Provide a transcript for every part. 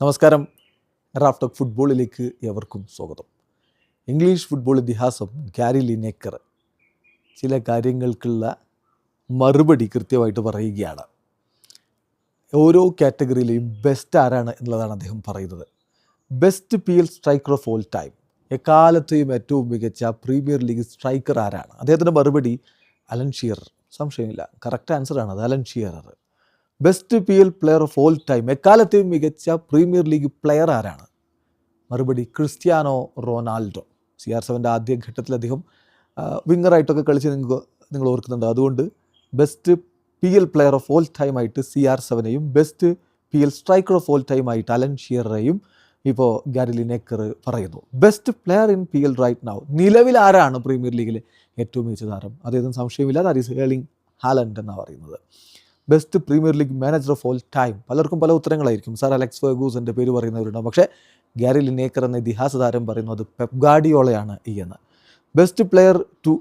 നമസ്കാരം. Raf talk ഫുട്ബോളിലേക്ക് എവർക്കും സ്വാഗതം. ഇംഗ്ലീഷ് ഫുട്ബോൾ ഇതിഹാസം ഗാരി ലിനേക്കർ ചില കാര്യങ്ങൾക്കുള്ള മറുപടി കൃത്യമായിട്ട് പറയുകയാണ്. ഓരോ കാറ്റഗറിയിലെയും ബെസ്റ്റ് ആരാണ് എന്നുള്ളതാണ് അദ്ദേഹം പറയുന്നത്. Best PL striker of all time, എക്കാലത്തെയും ഏറ്റവും മികച്ച പ്രീമിയർ ലീഗ് സ്ട്രൈക്കർ ആരാണ്? അദ്ദേഹത്തിൻ്റെ മറുപടി അലൻ ഷീറർ. സംശയമില്ല, കറക്റ്റ് ആൻസറാണ് അത്, Alan Shearer. Best PL player of all time, എക്കാലത്തെയും മികച്ച പ്രീമിയർ ലീഗ് പ്ലെയർ ആരാണ്? മറുപടി ക്രിസ്ത്യാനോ റൊണാൾഡോ. CR7 ആദ്യ ഘട്ടത്തിൽ അദ്ദേഹം വിങ്ങറായിട്ടൊക്കെ കളിച്ച് നിങ്ങൾ ഓർക്കുന്നുണ്ട്. അതുകൊണ്ട് best PL player of all time ആയിട്ട് CR7നെയും best PL striker of all time ആയിട്ട് അലൻ ഷീററെയും ഇപ്പോൾ ഗാരി ലിനേക്കർ പറയുന്നു. Best player in PL right now, നിലവിൽ ആരാണ് പ്രീമിയർ ലീഗിലെ ഏറ്റവും മികച്ച താരം? അദ്ദേഹത്തിന് സംശയമില്ല, ദാറ്റ് ഈസ് ഏർലിംഗ് ഹാലൻഡ് എന്നാണ് പറയുന്നത്. Best premier league manager of all time, പലർക്കും പല ഉത്തരങ്ങളായിരിക്കും. സർ അലക്സ് ഫെർഗൂസൻ്റെ പേര് പറയുന്നവരുണ്ടാവും, പക്ഷേ ഗാരി ലിനേക്കർ എന്ന ഇതിഹാസ താരം പറയുന്നത് പെപ് ഗാർഡിയോളയാണ് എന്ന്. Best player to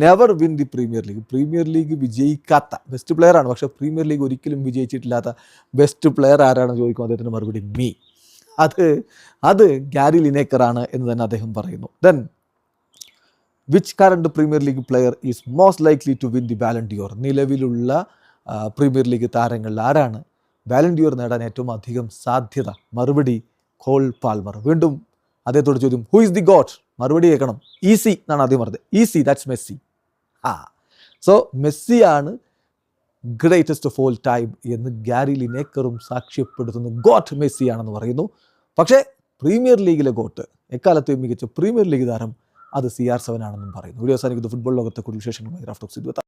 never win the Premier League, Premier League വിജയിക്കാത്ത ബെസ്റ്റ് പ്ലെയറാണ്, പക്ഷേ പ്രീമിയർ ലീഗ് ഒരിക്കലും വിജയിച്ചിട്ടില്ലാത്ത ബെസ്റ്റ് പ്ലെയർ ആരാണെന്ന് ചോദിക്കും. അദ്ദേഹത്തിൻ്റെ മറുപടി മീ. അത് ഗാരി ലിനേക്കറാണ് എന്ന് തന്നെ അദ്ദേഹം പറയുന്നു. Then which current Premier League player is most likely to win the Ballon d'Or, നിലവിലുള്ള പ്രീമിയർ ലീഗ് താരങ്ങളിൽ ആരാണ് ബാലൺ ഡിയോർ നേടാൻ ഏറ്റവും അധികം സാധ്യത? മറുപടി കോൾ പാൽമർ. വീണ്ടും അദ്ദേഹത്തോട് ചോദ്യം, ഹു ഈസ് ദി ഗോട്ട്? മറുപടി കേൾക്കണം, ഈസി എന്നാണ് ആദ്യം പറഞ്ഞത്. Easy, that's Messi. സോ മെസ്സിയാണ് ഗ്രേറ്റസ്റ്റ് ഓഫ് ഓൾ ടൈം എന്ന് ഗാരി ലിനേക്കറും സാക്ഷ്യപ്പെടുത്തുന്നു. ഗോട്ട് മെസ്സിയാണെന്ന് പറയുന്നു. പക്ഷേ പ്രീമിയർ ലീഗിലെ ഗോട്ട്, എക്കാലത്തെയും മികച്ച പ്രീമിയർ ലീഗ് താരം, അത് CR7 ആണെന്നും പറയുന്നു. വീഡിയോ അവസാനിക്കുന്നത് ഫുട്ബോൾ ലോകത്തെ കൂടുതൽ വിശേഷങ്ങളുമായി റാഫ് ടോക്സ്.